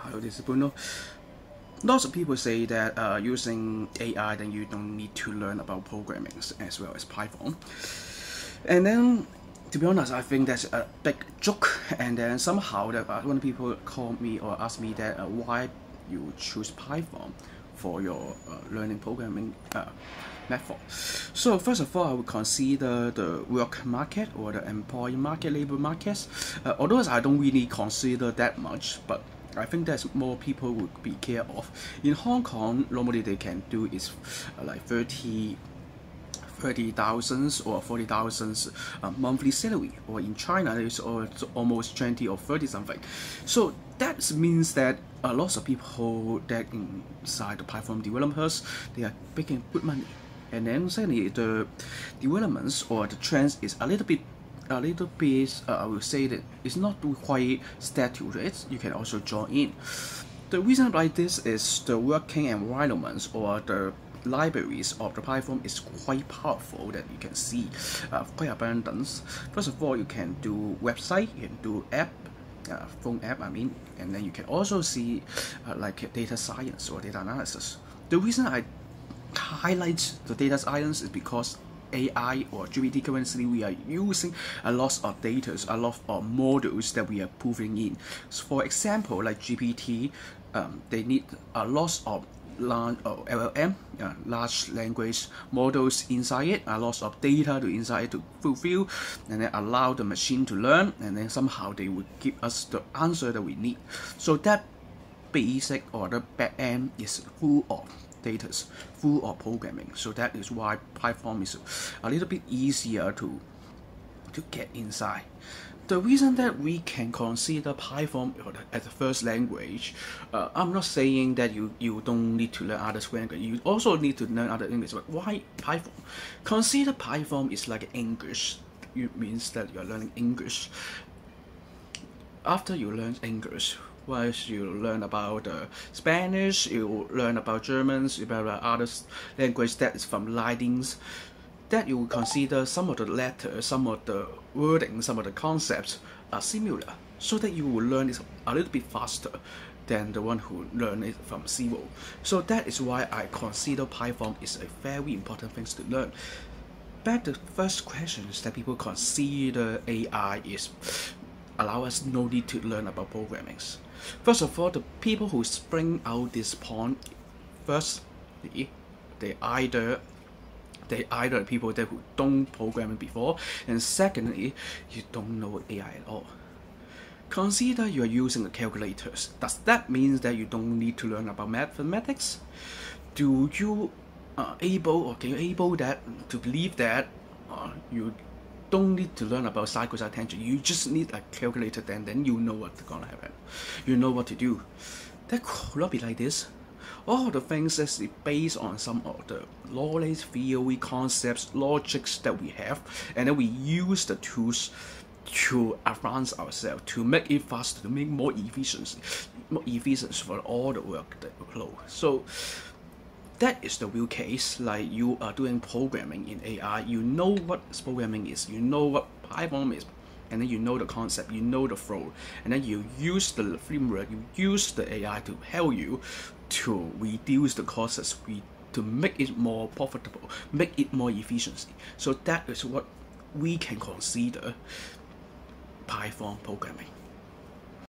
Hello, this is Bruno. Lots of people say that using AI, then you don't need to learn about programming as well as Python. And then, to be honest, I think that's a big joke. And then somehow, that when people call me or ask me that why you choose Python for your learning programming method. So first of all, I would consider the work market or the employee market, labor markets. Although I don't really consider that much, but I think there's more people would be care of. In Hong Kong, normally they can do is like 30,000 or 40,000 monthly salary, or in China it's almost 20 or 30 something. So that means that a lot of people that inside the Python developers, they are making good money. And then secondly, the developments or the trends is a little bit I will say that it's not quite static. You can also join in. The reason like this is the working environments or the libraries of the Python is quite powerful, that you can see quite abundant. First of all, you can do website, you can do app, phone app I mean, and then you can also see like data science or data analysis. The reason I highlight the data science is because AI or GPT currently we are using a lot of data, a lot of models that we are proving in. So for example, like GPT, they need a lot of LLM, large language models inside it, a lot of data to inside it to fulfill, and then allow the machine to learn, and then somehow they will give us the answer that we need. So that basic or the back end is full of data, full of programming. So that is why Python is a little bit easier to get inside. The reason that we can consider Python as the first language, I'm not saying that you don't need to learn other languages. You also need to learn other English. But why Python? Consider Python is like English. It means that you are learning English. After you learn English, once you learn about Spanish, you learn about Germans, you learn about other language that is from Latins, that you will consider some of the letters, some of the wording, some of the concepts are similar, so that you will learn it a little bit faster than the one who learn it from zero. So that is why I consider Python is a very important thing to learn. But the first questions that people consider AI is allow us no need to learn about programming. First of all, the people who bring out this point, firstly, they either people that who don't programming before, and secondly, you don't know AI at all. Consider you are using the calculators. Does that mean that you don't need to learn about mathematics? Do you able or can you able that to believe that you don't need to learn about sine, cosine, tangent? You just need a calculator, then you know what's gonna happen. You know what to do. That could not be like this. All the things is based on some of the knowledge, theory, concepts, logics that we have, and then we use the tools to advance ourselves, to make it faster, to make more efficient for all the work that we flow. So that is the real case. Like you are doing programming in AI, you know what programming is, you know what Python is, and then you know the concept, you know the flow, and then you use the framework, you use the AI to help you to reduce the costs, to make it more profitable, make it more efficiency. So that is what we can consider Python programming.